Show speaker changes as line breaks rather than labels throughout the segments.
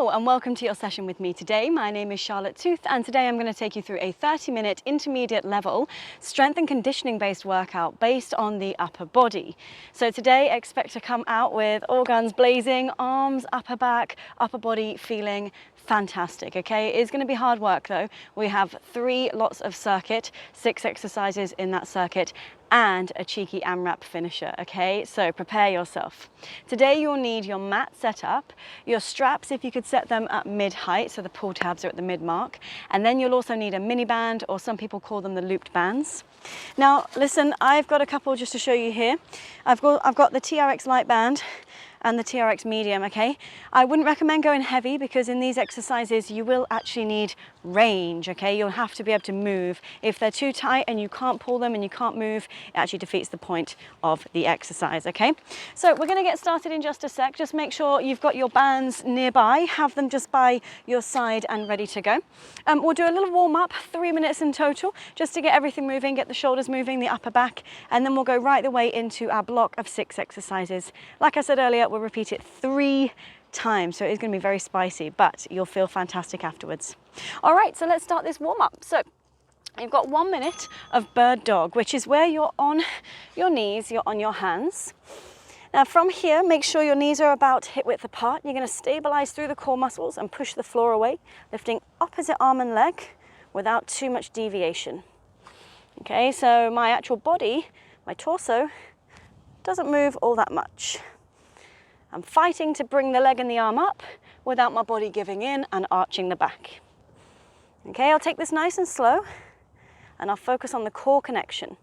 Hello and welcome to your session with me today. My name is Charlotte Tooth and today I'm going to take you through a 30-minute intermediate level strength and conditioning based workout based on the upper body. So today expect to come out with all guns blazing, arms, upper back, upper body feeling fantastic, okay? It is going to be hard work though. We have 3 lots of circuit, 6 exercises in that circuit and a cheeky AMRAP finisher, okay? So prepare yourself. Today you'll need your mat set up, your straps if you could set them at mid-height, so the pull tabs are at the mid-mark, and then you'll also need a mini band, or some people call them the looped bands. Now listen, I've got a couple just to show you here. I've got the TRX light band and the TRX medium, okay? I wouldn't recommend going heavy because in these exercises you will actually need range, okay? You'll have to be able to move. If they're too tight and you can't pull them and you can't move, it actually defeats the point of the exercise, okay? So we're gonna get started in just a sec. Just make sure you've got your bands nearby, have them just by your side and ready to go. We'll do a little warm up, 3 minutes in total, just to get everything moving, get the shoulders moving, the upper back, and then we'll go right the way into our block of 6 exercises. Like I said earlier, we'll repeat it 3 times, so it's going to be very spicy, but you'll feel fantastic afterwards. All right, so let's start this warm up. So you've got 1 minute of bird dog, which is where you're on your knees, you're on your hands. Now from here, make sure your knees are about hip width apart. You're going to stabilize through the core muscles and push the floor away, lifting opposite arm and leg without too much deviation. Okay, so my actual body, my torso, doesn't move all that much. I'm fighting to bring the leg and the arm up without my body giving in and arching the back. Okay, I'll take this nice and slow and I'll focus on the core connection.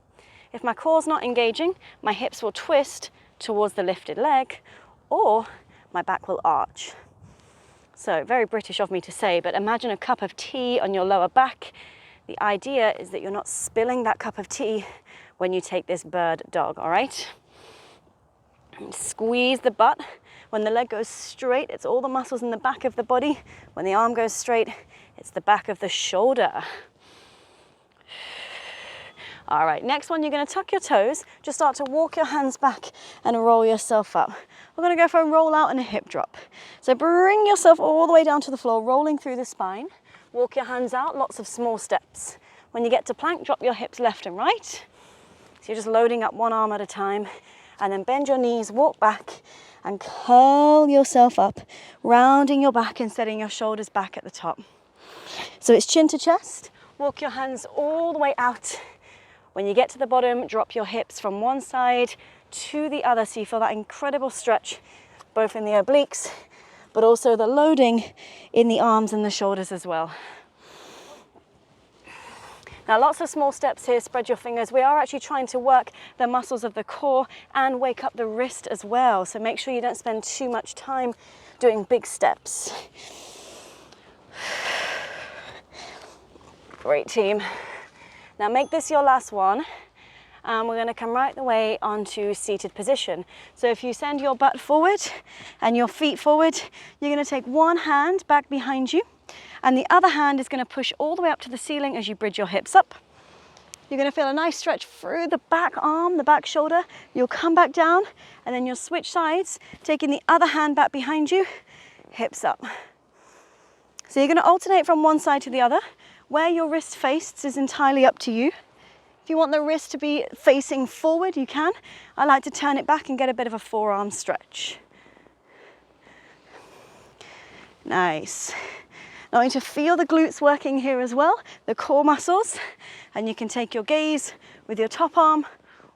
If my core's not engaging, my hips will twist towards the lifted leg or my back will arch. So very British of me to say, but imagine a cup of tea on your lower back. The idea is that you're not spilling that cup of tea when you take this bird dog, all right? Squeeze the butt. When the leg goes straight, it's all the muscles in the back of the body. When the arm goes straight, it's the back of the shoulder. All right, next one, you're going to tuck your toes. Just start to walk your hands back and roll yourself up. We're going to go for a roll out and a hip drop. So bring yourself all the way down to the floor, rolling through the spine. Walk your hands out, lots of small steps. When you get to plank, drop your hips left and right. So you're just loading up one arm at a time. And then bend your knees, walk back and curl yourself up, rounding your back and setting your shoulders back at the top. So it's chin to chest, walk your hands all the way out. When you get to the bottom, drop your hips from one side to the other so you feel that incredible stretch, both in the obliques, but also the loading in the arms and the shoulders as well. Now lots of small steps here, spread your fingers. We are actually trying to work the muscles of the core and wake up the wrist as well. So make sure you don't spend too much time doing big steps. Great team. Now make this your last one. And we're going to come right the way onto seated position. So if you send your butt forward and your feet forward, you're going to take one hand back behind you. And the other hand is going to push all the way up to the ceiling as you bridge your hips up. You're going to feel a nice stretch through the back arm, the back shoulder. You'll come back down and then you'll switch sides, taking the other hand back behind you, hips up. So you're going to alternate from one side to the other. Where your wrist faces is entirely up to you. If you want the wrist to be facing forward, you can. I like to turn it back and get a bit of a forearm stretch. Nice. Now I want you to feel the glutes working here as well, the core muscles, and you can take your gaze with your top arm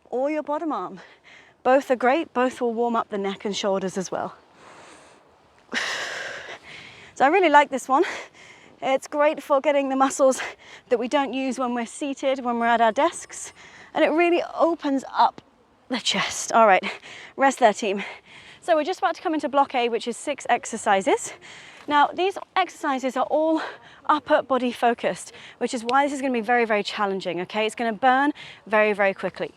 or your bottom arm. Both are great, both will warm up the neck and shoulders as well. So I really like this one. It's great for getting the muscles that we don't use when we're seated, when we're at our desks, and it really opens up the chest. All right, rest there, team. So we're just about to come into block A, which is 6 exercises. Now, these exercises are all upper body focused, which is why this is going to be very, very challenging, okay? It's going to burn very, very quickly.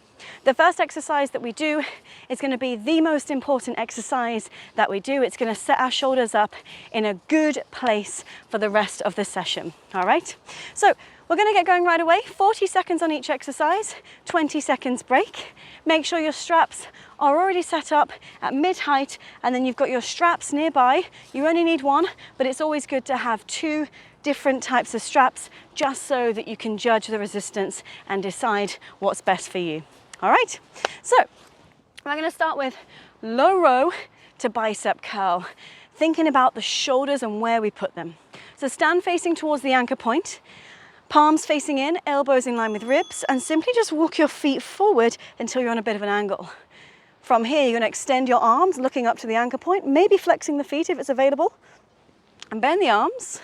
The first exercise that we do is going to be the most important exercise that we do. It's going to set our shoulders up in a good place for the rest of the session, all right? So We're going to get going right away. 40 seconds on each exercise, 20 seconds break. Make sure your straps are already set up at mid-height, and then you've got your straps nearby. You only need one, but it's always good to have 2 different types of straps just so that you can judge the resistance and decide what's best for you. All right, so we're going to start with low row to bicep curl, thinking about the shoulders and where we put them. So stand facing towards the anchor point, palms facing in, elbows in line with ribs, and simply just walk your feet forward until you're on a bit of an angle. From here, you're going to extend your arms, looking up to the anchor point, maybe flexing the feet if it's available, and bend the arms.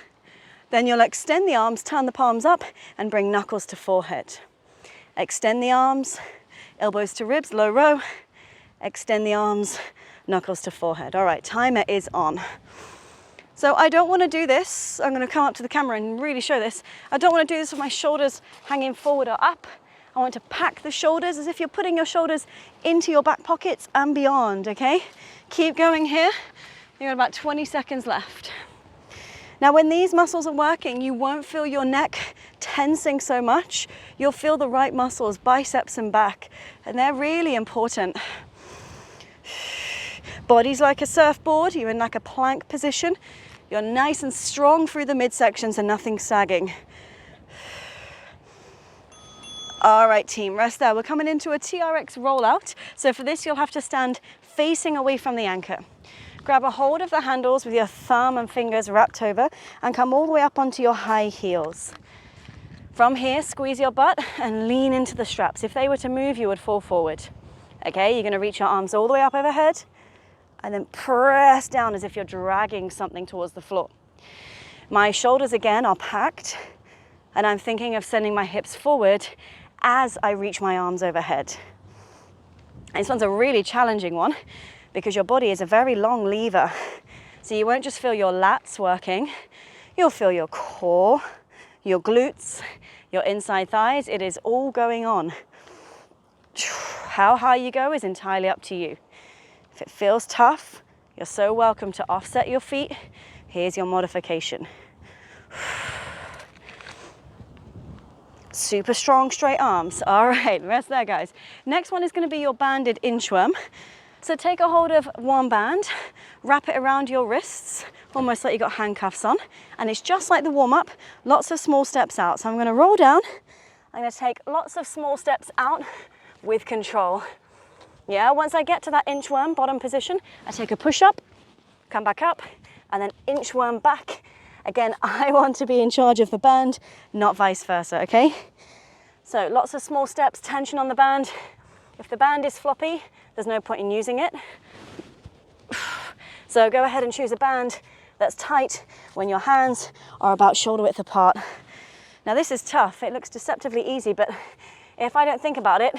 Then you'll extend the arms, turn the palms up, and bring knuckles to forehead. Extend the arms, elbows to ribs, low row. Extend the arms, knuckles to forehead. All right, timer is on. So I don't want to do this. I'm going to come up to the camera and really show this. I don't want to do this with my shoulders hanging forward or up. I want to pack the shoulders as if you're putting your shoulders into your back pockets and beyond, okay? Keep going here. You've got about 20 seconds left. Now, when these muscles are working, you won't feel your neck tensing so much. You'll feel the right muscles, biceps and back, and they're really important. Body's like a surfboard. You're in like a plank position. You're nice and strong through the midsections and nothing sagging. All right, team, rest there. We're coming into a TRX rollout. So for this, you'll have to stand facing away from the anchor. Grab a hold of the handles with your thumb and fingers wrapped over and come all the way up onto your high heels. From here, squeeze your butt and lean into the straps. If they were to move, you would fall forward. Okay, you're going to reach your arms all the way up overhead and then press down as if you're dragging something towards the floor. My shoulders again are packed, and I'm thinking of sending my hips forward as I reach my arms overhead. And this one's a really challenging one because your body is a very long lever. So you won't just feel your lats working, you'll feel your core, your glutes, your inside thighs. It is all going on. How high you go is entirely up to you. If it feels tough, you're so welcome to offset your feet. Here's your modification. Super strong straight arms. All right, rest there, guys. Next one is going to be your banded inchworm. So take a hold of one band, wrap it around your wrists, almost like you got handcuffs on, and it's just like the warm-up, lots of small steps out. So I'm going to roll down. I'm going to take lots of small steps out with control. Yeah, once I get to that inchworm bottom position, I take a push up, come back up, and then inchworm back. Again, I want to be in charge of the band, not vice versa, okay? So lots of small steps, tension on the band. If the band is floppy, there's no point in using it. So go ahead and choose a band that's tight when your hands are about shoulder width apart. Now this is tough. It looks deceptively easy, but if I don't think about it,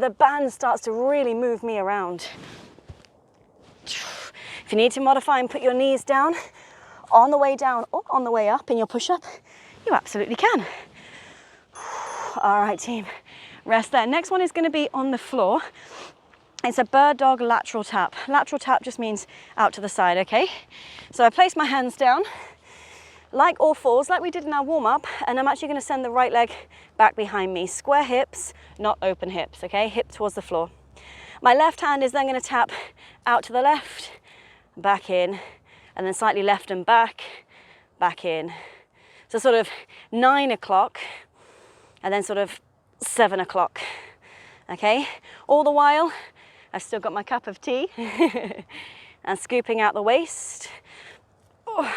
the band starts to really move me around. If you need to modify and put your knees down on the way down or on the way up in your push-up, you absolutely can. All right, team, rest there. Next one is going to be on the floor. It's a bird dog lateral tap. Lateral tap just means out to the side, okay? So I place my hands down, like all fours, like we did in our warm-up, and I'm actually going to send the right leg back behind me. Square hips, not open hips, okay? Hip towards the floor. My left hand is then going to tap out to the left, back in, and then slightly left and back in. So sort of 9 o'clock, and then sort of 7 o'clock, okay? All the while, I've still got my cup of tea, and scooping out the waist. Oh.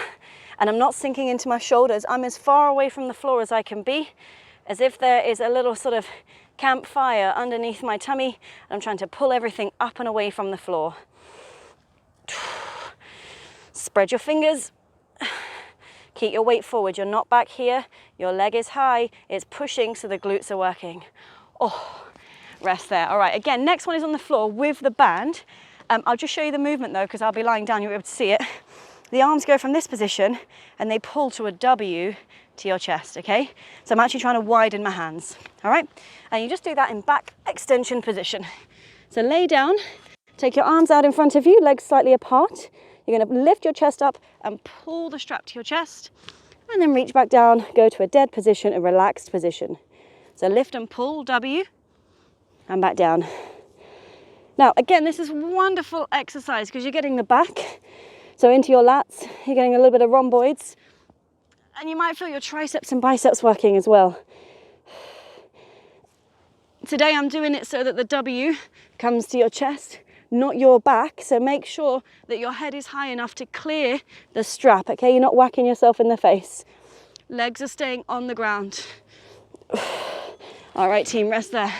And I'm not sinking into my shoulders. I'm as far away from the floor as I can be, as if there is a little sort of campfire underneath my tummy. I'm trying to pull everything up and away from the floor. Spread your fingers. Keep your weight forward. You're not back here. Your leg is high. It's pushing, so the glutes are working. Oh, rest there. All right, again, next one is on the floor with the band. I'll just show you the movement though, because I'll be lying down, you'll be able to see it. The arms go from this position and they pull to a W to your chest, okay? So I'm actually trying to widen my hands, all right? And you just do that in back extension position. So lay down, take your arms out in front of you, legs slightly apart. You're gonna lift your chest up and pull the strap to your chest And then reach back down, go to a dead position, a relaxed position. So lift and pull, W, and back down. Now, again, this is wonderful exercise because you're getting the back, so into your lats, you're getting a little bit of rhomboids, and you might feel your triceps and biceps working as well. Today I'm doing it so that the W comes to your chest, not your back, so make sure that your head is high enough to clear the strap, okay? You're not whacking yourself in the face. Legs are staying on the ground. All right, team, rest there.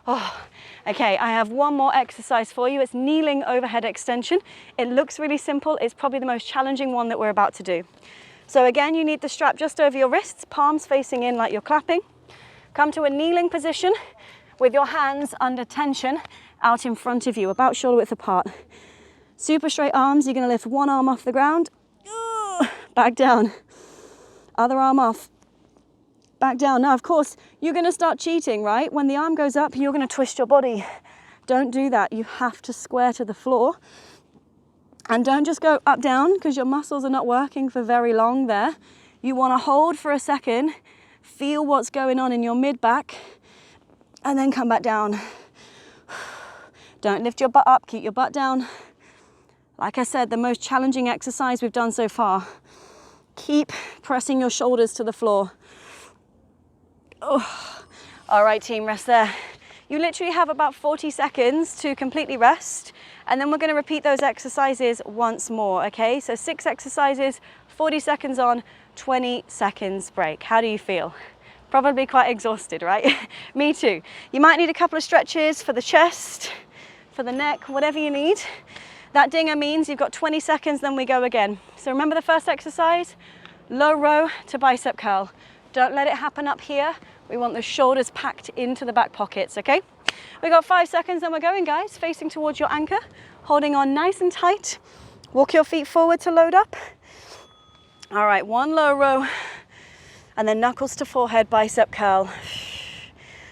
Oh, okay, I have one more exercise for you. It's kneeling overhead extension. It looks really simple. It's probably the most challenging one that we're about to do. So again, you need the strap just over your wrists, palms facing in like you're clapping. Come to a kneeling position with your hands under tension out in front of you, about shoulder width apart. Super straight arms, you're gonna lift one arm off the ground, back down. Other arm off, back down. Now, of course, you're gonna start cheating, right? When the arm goes up, you're gonna twist your body. Don't do that. You have to square to the floor. And don't just go up, down, because your muscles are not working for very long there. You wanna hold for a second, feel what's going on in your mid-back, and then come back down. Don't lift your butt up, keep your butt down. Like I said, the most challenging exercise we've done so far. Keep pressing your shoulders to the floor. Oh. All right, team, rest there. You literally have about 40 seconds to completely rest, and then we're gonna repeat those exercises once more, okay? So 6 exercises, 40 seconds on, 20 seconds break. How do you feel? Probably quite exhausted, right? Me too. You might need a couple of stretches for the chest, for the neck, whatever you need. That dinger means you've got 20 seconds, then we go again. So remember the first exercise? Low row to bicep curl. Don't let it happen up here. We want the shoulders packed into the back pockets, okay? We got 5 seconds, then we're going, guys. Facing towards your anchor, holding on nice and tight. Walk your feet forward to load up. All right, one low row, and then knuckles to forehead, bicep curl.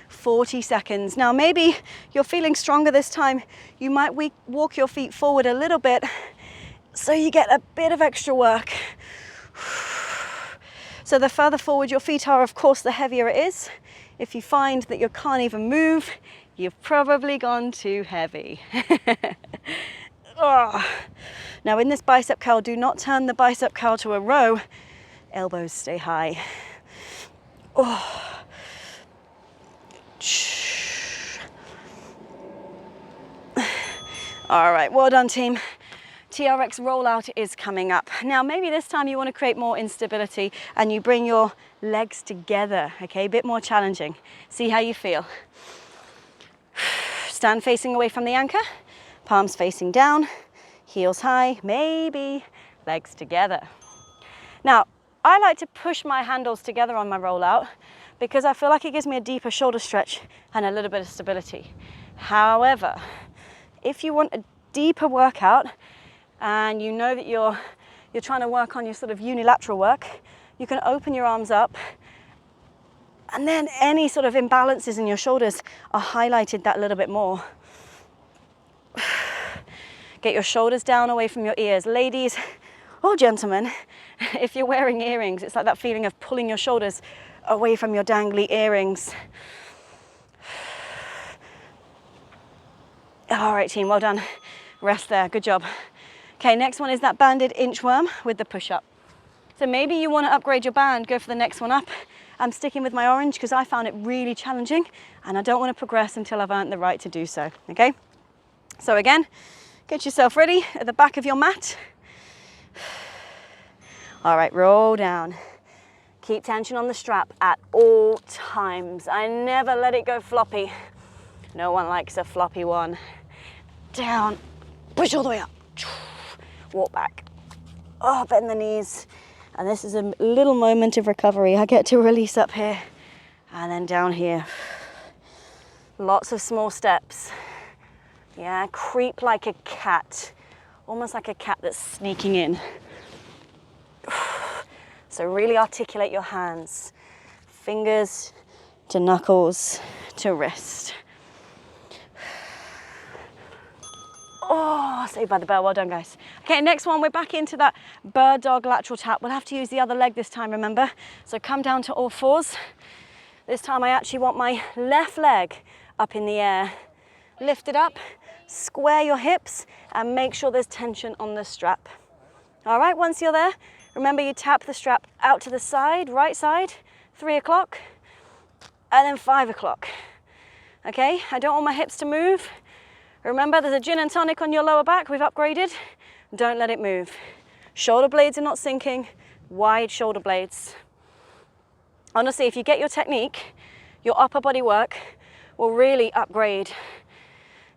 40 seconds. Now, maybe you're feeling stronger this time. You might walk your feet forward a little bit so you get a bit of extra work. So the further forward your feet are, of course, the heavier it is. If you find that you can't even move, you've probably gone too heavy. Oh. Now in this bicep curl, do not turn the bicep curl to a row. Elbows stay high. Oh. All right, well done, team. TRX rollout is coming up. Now, maybe this time you want to create more instability and you bring your legs together, okay? A bit more challenging. See how you feel. Stand facing away from the anchor, palms facing down, heels high, maybe legs together. Now, I like to push my handles together on my rollout because I feel like it gives me a deeper shoulder stretch and a little bit of stability. However, if you want a deeper workout and you know that you're trying to work on your sort of unilateral work, you can open your arms up, and then any sort of imbalances in your shoulders are highlighted that little bit more. Get your shoulders down away from your ears. Ladies or gentlemen, if you're wearing earrings, it's like that feeling of pulling your shoulders away from your dangly earrings. All right, team, well done. Rest there, good job. Okay, next one is that banded inchworm with the push-up. So maybe you want to upgrade your band, go for the next one up. I'm sticking with my orange because I found it really challenging and I don't want to progress until I've earned the right to do so, okay? So again, get yourself ready at the back of your mat. All right, roll down. Keep tension on the strap at all times. I never let it go floppy. No one likes a floppy one. Down, push all the way up. Walk back. Oh, bend the knees. And this is a little moment of recovery. I get to release up here and then down here. Lots of small steps. Yeah, creep like a cat. Almost like a cat that's sneaking in. So really articulate your hands. Fingers to knuckles to wrist. Oh, saved by the bell. Well done, guys. Okay, next one, we're back into that bird dog lateral tap. We'll have to use the other leg this time, remember? So come down to all fours. This time I actually want my left leg up in the air. Lift it up, square your hips, and make sure there's tension on the strap. All right, once you're there, remember you tap the strap out to the side, right side, 3 o'clock, and then 5 o'clock. Okay, I don't want my hips to move. Remember, there's a gin and tonic on your lower back, we've upgraded. Don't let it move. Shoulder blades are not sinking, wide shoulder blades. Honestly, if you get your technique, your upper body work will really upgrade.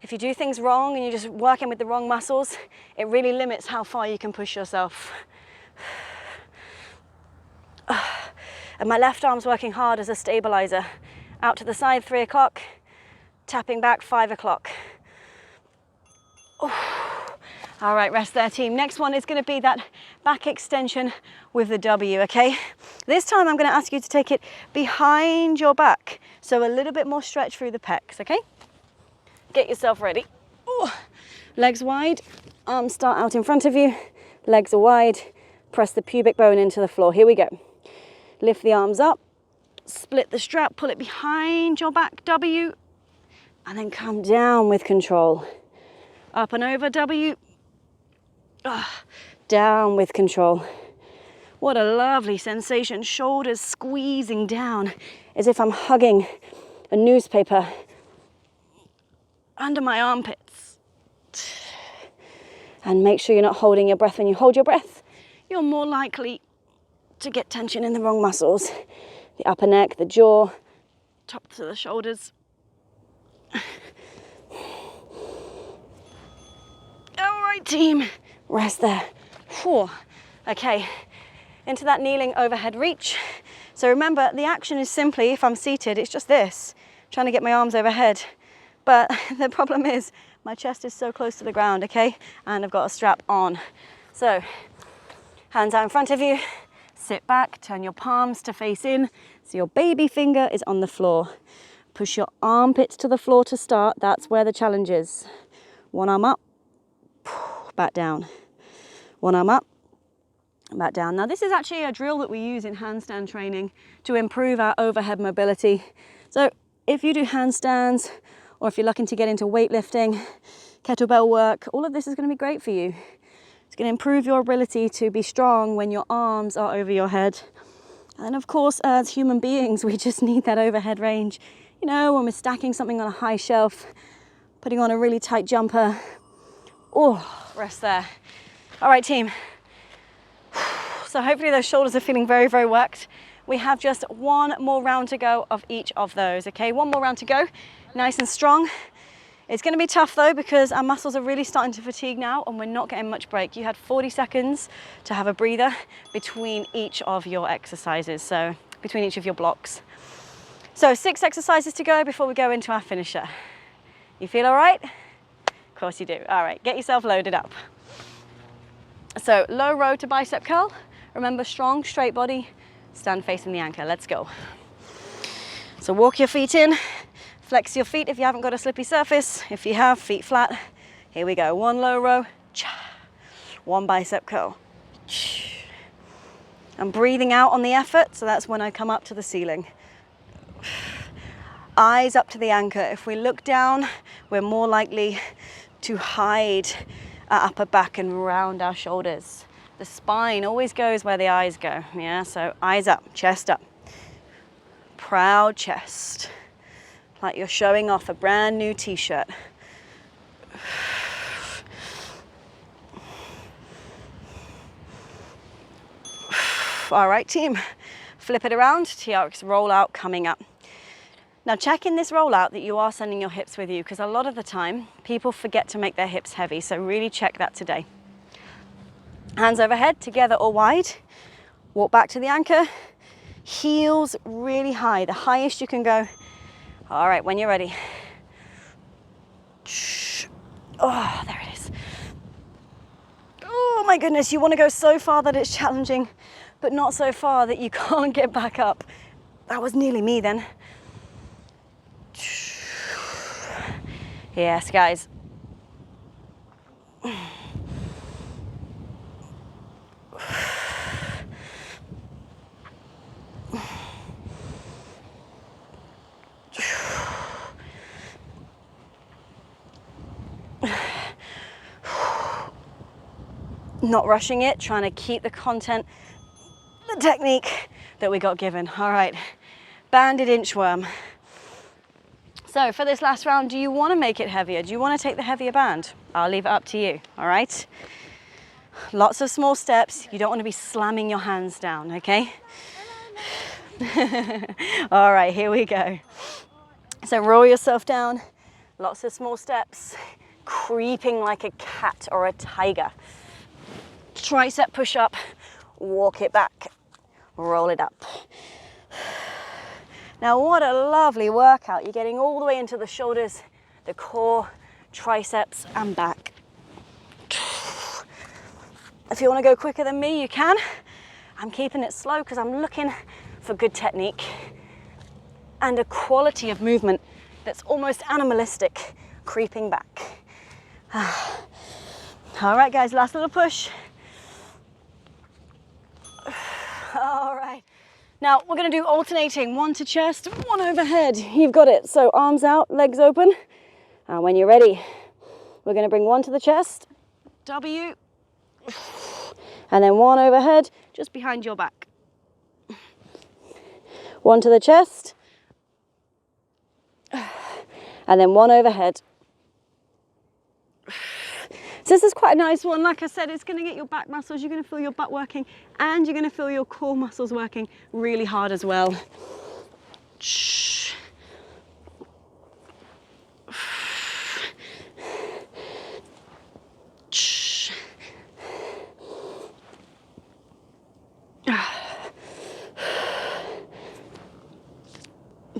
If you do things wrong and you're just working with the wrong muscles, it really limits how far you can push yourself. And my left arm's working hard as a stabilizer. Out to the side, 3 o'clock, tapping back, 5 o'clock. All right, rest there, team. Next one is going to be that back extension with the W, okay? This time I'm going to ask you to take it behind your back, so a little bit more stretch through the pecs, okay? Get yourself ready. Ooh. Legs wide, arms start out in front of you, legs are wide, press the pubic bone into the floor. Here we go. Lift the arms up, split the strap, pull it behind your back, W, and then come down with control. Up and over, W. Down with control. What a lovely sensation. Shoulders squeezing down as if I'm hugging a newspaper under my armpits. And make sure you're not holding your breath. When you hold your breath, you're more likely to get tension in the wrong muscles. The upper neck, the jaw, top to the shoulders. All right, team, rest there. Whew. Okay, into that kneeling overhead reach. So remember, the action is simply, if I'm seated, it's just this, trying to get my arms overhead. But the problem is my chest is so close to the ground, okay? And I've got a strap on. So hands out in front of you, sit back, turn your palms to face in. So your baby finger is on the floor. Push your armpits to the floor to start. That's where the challenge is. One arm up, back down. One arm up, back down. Now this is actually a drill that we use in handstand training to improve our overhead mobility. So if you do handstands, or if you're looking to get into weightlifting, kettlebell work, all of this is going to be great for you. It's going to improve your ability to be strong when your arms are over your head. And of course, as human beings, we just need that overhead range. You know, when we're stacking something on a high shelf, putting on a really tight jumper. Oh, rest there. All right, team. So hopefully those shoulders are feeling very, very worked. We have just one more round to go of each of those, okay? One more round to go, nice and strong. It's gonna be tough though, because our muscles are really starting to fatigue now and we're not getting much break. You had 40 seconds to have a breather between each of your exercises, so between each of your blocks. So 6 exercises to go before we go into our finisher. You feel all right? Of course you do. All right, get yourself loaded up. So low row to bicep curl. Remember, strong, straight body, stand facing the anchor. Let's go. So walk your feet in, flex your feet if you haven't got a slippy surface. If you have, feet flat. Here we go. One low row, one bicep curl. I'm breathing out on the effort, so that's when I come up to the ceiling. Eyes up to the anchor. If we look down, we're more likely to hide our upper back and round our shoulders. The spine always goes where the eyes go, yeah? So eyes up, chest up. Proud chest. Like you're showing off a brand new t-shirt. All right, team. Flip it around, TRX rollout coming up. Now check in this rollout that you are sending your hips with you, because a lot of the time people forget to make their hips heavy, so really check that today. Hands overhead, together or wide. Walk back to the anchor. Heels really high, the highest you can go. All right, when you're ready. Oh, there it is. Oh my goodness, you want to go so far that it's challenging, but not so far that you can't get back up. That was nearly me then. Yes, guys. Not rushing it, trying to keep the content, the technique that we got given. All right, banded inchworm. So for this last round, do you want to make it heavier? Do you want to take the heavier band? I'll leave it up to you, all right? Lots of small steps. You don't want to be slamming your hands down, okay? All right, here we go. So roll yourself down, lots of small steps, creeping like a cat or a tiger. Tricep push up, walk it back, roll it up. Now what a lovely workout. You're getting all the way into the shoulders, the core, triceps and back. If you want to go quicker than me, you can. I'm keeping it slow because I'm looking for good technique and a quality of movement that's almost animalistic, creeping back. All right, guys, last little push. All right. Now we're going to do alternating, one to chest, one overhead. You've got it. So arms out, legs open. And when you're ready, we're going to bring one to the chest, W, and then one overhead, just behind your back. One to the chest, and then one overhead. So this is quite a nice one. Like I said, it's going to get your back muscles, you're going to feel your butt working, and you're going to feel your core muscles working really hard as well.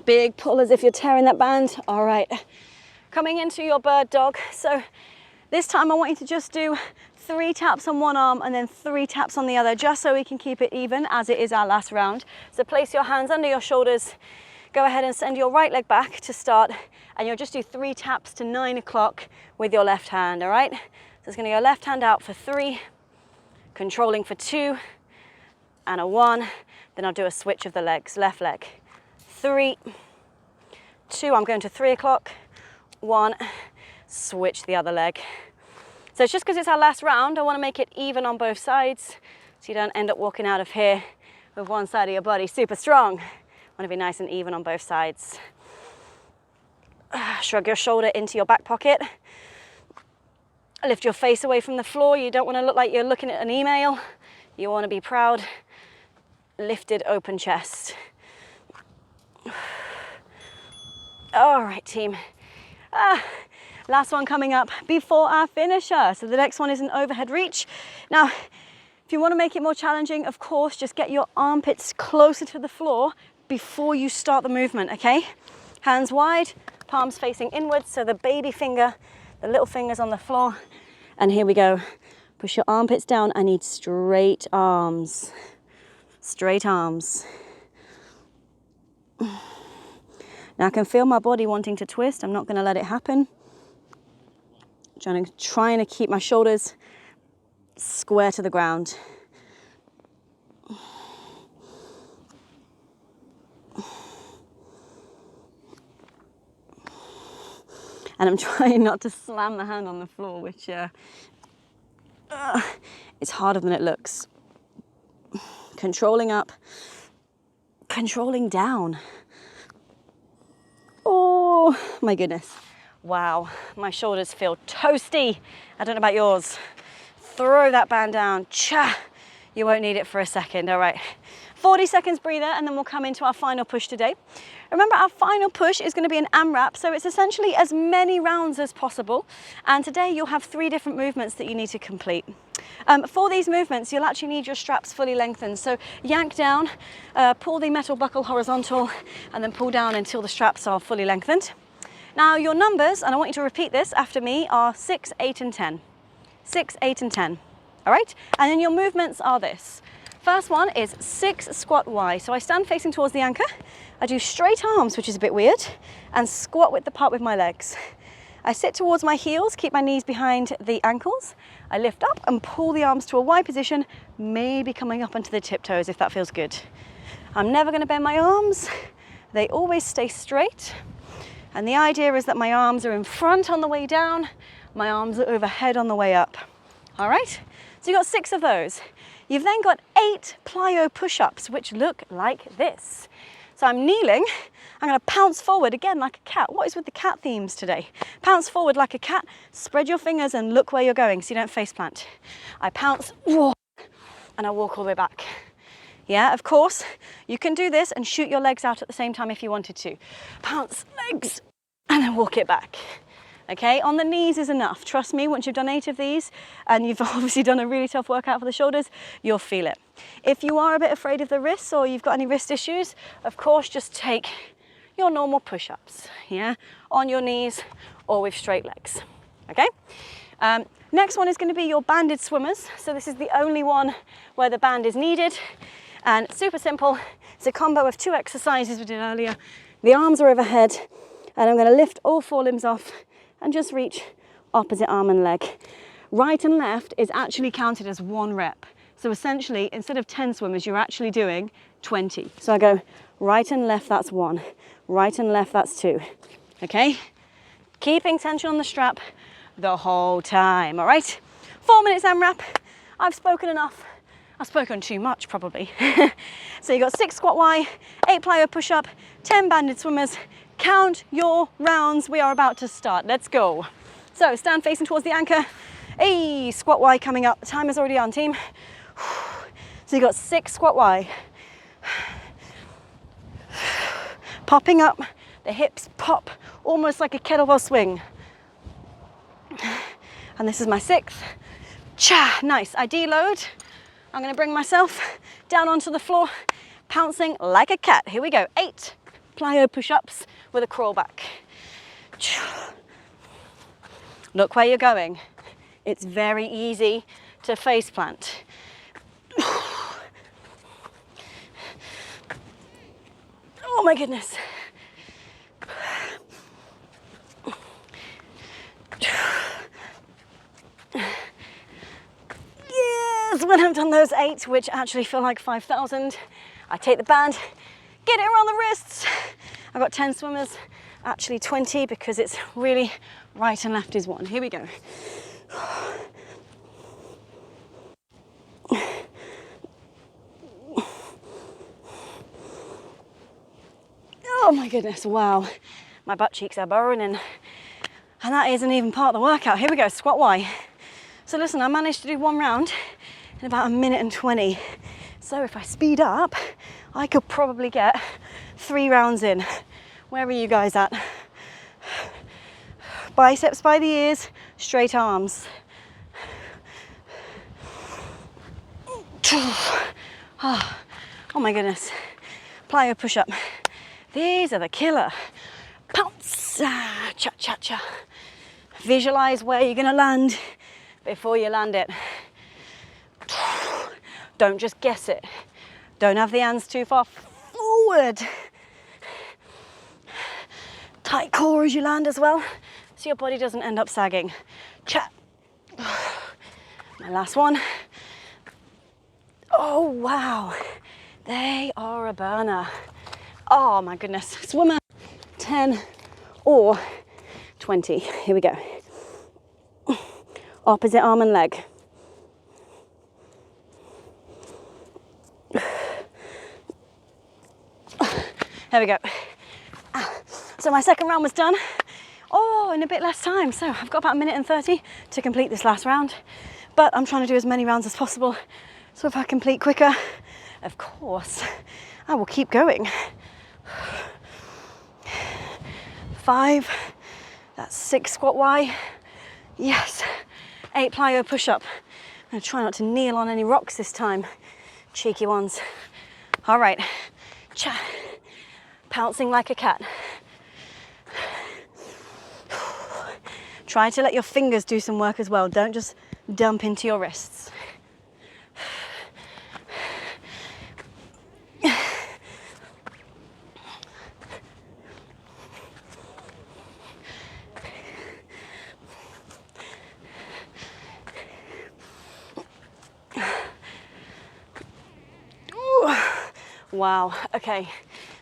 Big pull as if you're tearing that band. All right, coming into your bird dog. So this time I want you to just do 3 taps on one arm and then 3 taps on the other, just so we can keep it even as it is our last round. So place your hands under your shoulders, go ahead and send your right leg back to start, and you'll just do 3 taps to 9 o'clock with your left hand, all right? So it's gonna go left hand out for 3, controlling for 2, and a 1. Then I'll do a switch of the legs, left leg. 3, 2, I'm going to 3 o'clock, 1, switch the other leg. So it's just because it's our last round, I want to make it even on both sides so you don't end up walking out of here with one side of your body super strong. Want to be nice and even on both sides. Shrug your shoulder into your back pocket. Lift your face away from the floor. You don't want to look like you're looking at an email. You want to be proud. Lifted open chest. All right, team. Last one coming up before our finisher. So the next one is an overhead reach. Now, if you want to make it more challenging, of course, just get your armpits closer to the floor before you start the movement, okay? Hands wide, palms facing inwards, so the baby finger, the little fingers on the floor. And here we go. Push your armpits down. I need straight arms. Straight arms. Now I can feel my body wanting to twist. I'm not going to let it happen. Trying to keep my shoulders square to the ground. And I'm trying not to slam the hand on the floor, which it's harder than it looks. Controlling up, controlling down. Oh my goodness. Wow, my shoulders feel toasty. I don't know about yours. Throw that band down. Cha! You won't need it for a second. All right, 40 seconds breather, and then we'll come into our final push today. Remember, our final push is going to be an AMRAP, so it's essentially as many rounds as possible. And today you'll have 3 different movements that you need to complete. For these movements, you'll actually need your straps fully lengthened. So yank down, pull the metal buckle horizontal, and then pull down until the straps are fully lengthened. Now your numbers, and I want you to repeat this after me, are 6, 8, and 10. 6, 8, and 10. All right? And then your movements are this. First one is 6 squat Y. So I stand facing towards the anchor. I do straight arms, which is a bit weird, and squat width apart with my legs. I sit towards my heels, keep my knees behind the ankles. I lift up and pull the arms to a wide position, maybe coming up onto the tiptoes if that feels good. I'm never going to bend my arms. They always stay straight. And the idea is that my arms are in front on the way down, my arms are overhead on the way up. All right, so you've got 6 of those. You've then got 8 plyo push-ups, which look like this. So I'm kneeling, I'm going to pounce forward again like a cat. What is with the cat themes today? Pounce forward like a cat, spread your fingers and look where you're going so you don't face plant. I pounce, and I walk all the way back. Yeah, of course, you can do this and shoot your legs out at the same time if you wanted to. Pounce, legs, and then walk it back. Okay, on the knees is enough. Trust me, once you've done 8 of these, and you've obviously done a really tough workout for the shoulders, you'll feel it. If you are a bit afraid of the wrists or you've got any wrist issues, of course, just take your normal push-ups, yeah, on your knees or with straight legs, okay? Next one is going to be your banded swimmers. So this is the only one where the band is needed, and super simple. It's a combo of 2 exercises we did earlier. The arms are overhead, and I'm going to lift all 4 limbs off and just reach opposite arm and leg. Right and left is actually counted as 1 rep. So essentially, instead of 10 swimmers, you're actually doing 20. So I go right and left, that's 1. Right and left, that's 2. Okay? Keeping tension on the strap the whole time, all right? 4 minutes AMRAP. I've spoken enough. I've spoken too much, probably. So you got 6 squat Y, 8 plyo push-up, 10 banded swimmers. Count your rounds. We are about to start. Let's go. So stand facing towards the anchor. Hey, squat Y coming up. The time is already on, team. So you got 6 squat Y. Popping up, the hips pop almost like a kettlebell swing. And this is my 6th. Cha, nice. I deload. I'm going to bring myself down onto the floor, pouncing like a cat. Here we go. 8 plyo push-ups with a crawl back. Look where you're going. It's very easy to face plant. Oh my goodness. Yes, when I've done those 8, which actually feel like 5,000, I take the band, get it around the wrists. I've got 10 swimmers, actually 20, because it's really right and left is 1. Here we go. Oh my goodness, wow. My butt cheeks are burning. And that isn't even part of the workout. Here we go, squat Y. So listen, I managed to do 1 round in about 1 minute and 20. So if I speed up, I could probably get 3 rounds in. Where are you guys at? Biceps by the ears, straight arms. Oh my goodness. Plyo push-up. These are the killer. Pounce, cha cha cha. Visualize where you're gonna land before you land it. Don't just guess it. Don't have the hands too far forward. Tight core as you land as well, so your body doesn't end up sagging. Cha. My last one. Oh wow, they are a burner. Oh my goodness, swimmer, 10 or 20. Here we go. Opposite arm and leg. There we go. So my second round was done. Oh, in a bit less time. So I've got about 1 minute and 30 to complete this last round, but I'm trying to do as many rounds as possible. So if I complete quicker, of course, I will keep going. 5, that's 6 squat Y. Yes, 8 plyo push-up. I'm gonna try not to kneel on any rocks this time. Cheeky ones. All right, cha, pouncing like a cat. Try to let your fingers do some work as well. Don't just dump into your wrists. Wow, okay,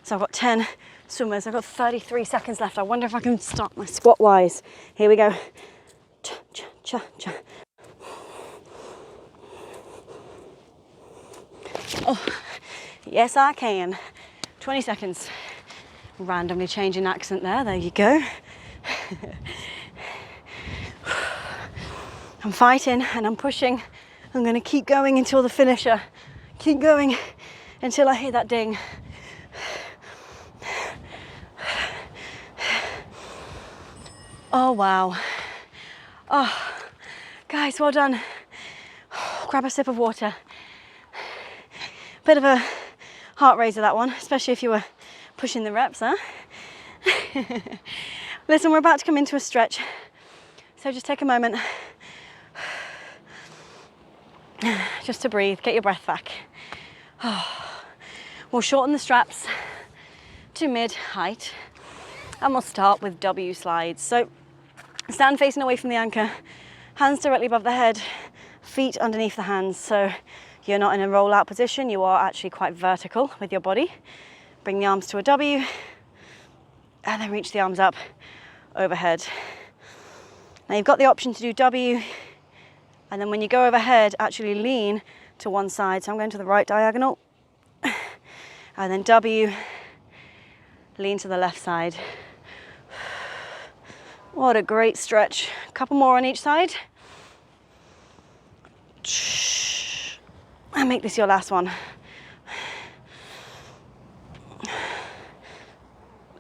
so I've got 10 swimmers. I've got 33 seconds left. I wonder if I can start my squat wise. Here we go. Cha, cha, cha, cha. Oh, yes I can. 20 seconds. Randomly changing accent there you go. I'm fighting and I'm pushing. I'm going to keep going until the finisher. Keep going until I hear that ding. Oh wow. Oh, guys, well done. Grab a sip of water. Bit of a heart raiser, that one, especially if you were pushing the reps, huh? Listen, we're about to come into a stretch, so just take a moment just to breathe, get your breath back. We'll shorten the straps to mid height and we'll start with W slides. So stand facing away from the anchor, hands directly above the head, feet underneath the hands. So you're not in a roll out position, you are actually quite vertical with your body. Bring the arms to a W and then reach the arms up overhead. Now you've got the option to do W, and then when you go overhead, actually lean to one side. So I'm going to the right diagonal, and then W, lean to the left side. What a great stretch. A couple more on each side. And make this your last one.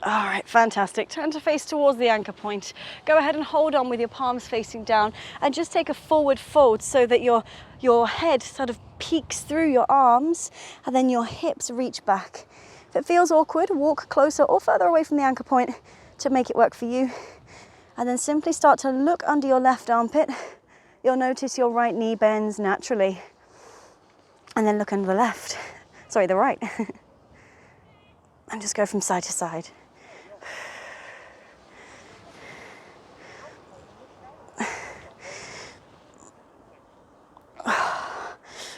All right, fantastic. Turn to face towards the anchor point. Go ahead and hold on with your palms facing down and just take a forward fold so that your head sort of peeks through your arms and then your hips reach back. If it feels awkward, walk closer or further away from the anchor point to make it work for you. And then simply start to look under your left armpit. You'll notice your right knee bends naturally. And then look under the the right. And just go from side to side.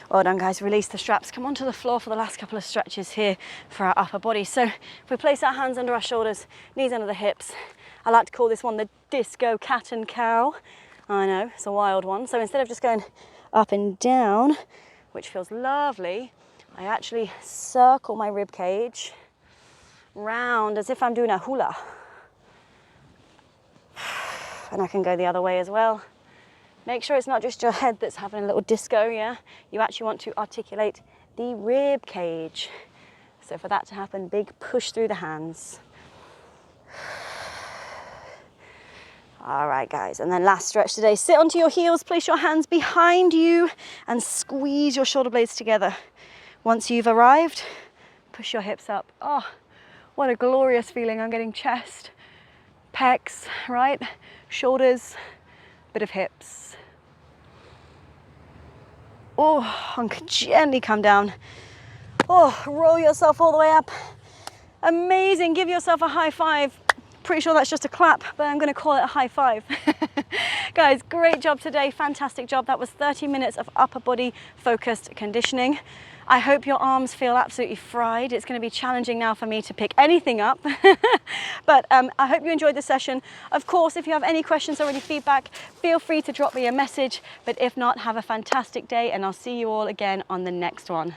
Well done, guys. Release the straps. Come onto the floor for the last couple of stretches here for our upper body. So if we place our hands under our shoulders, knees under the hips, I like to call this one the disco cat and cow. I know, it's a wild one. So instead of just going up and down, which feels lovely, I actually circle my rib cage round as if I'm doing a hula. And I can go the other way as well. Make sure it's not just your head that's having a little disco, yeah? You actually want to articulate the rib cage. So for that to happen, big push through the hands. All right, guys, and then last stretch today. Sit onto your heels, place your hands behind you and squeeze your shoulder blades together. Once you've arrived, push your hips up. Oh, what a glorious feeling. I'm getting chest, pecs, right? Shoulders, bit of hips. Oh, and gently come down. Oh, roll yourself all the way up. Amazing, give yourself a high five. Pretty sure that's just a clap, but I'm gonna call it a high five. Guys, great job today, fantastic job. That was 30 minutes of upper body focused conditioning. I hope your arms feel absolutely fried. It's going to be challenging now for me to pick anything up. But I hope you enjoyed the session. Of course, if you have any questions or any feedback, feel free to drop me a message. But if not, have a fantastic day and I'll see you all again on the next one.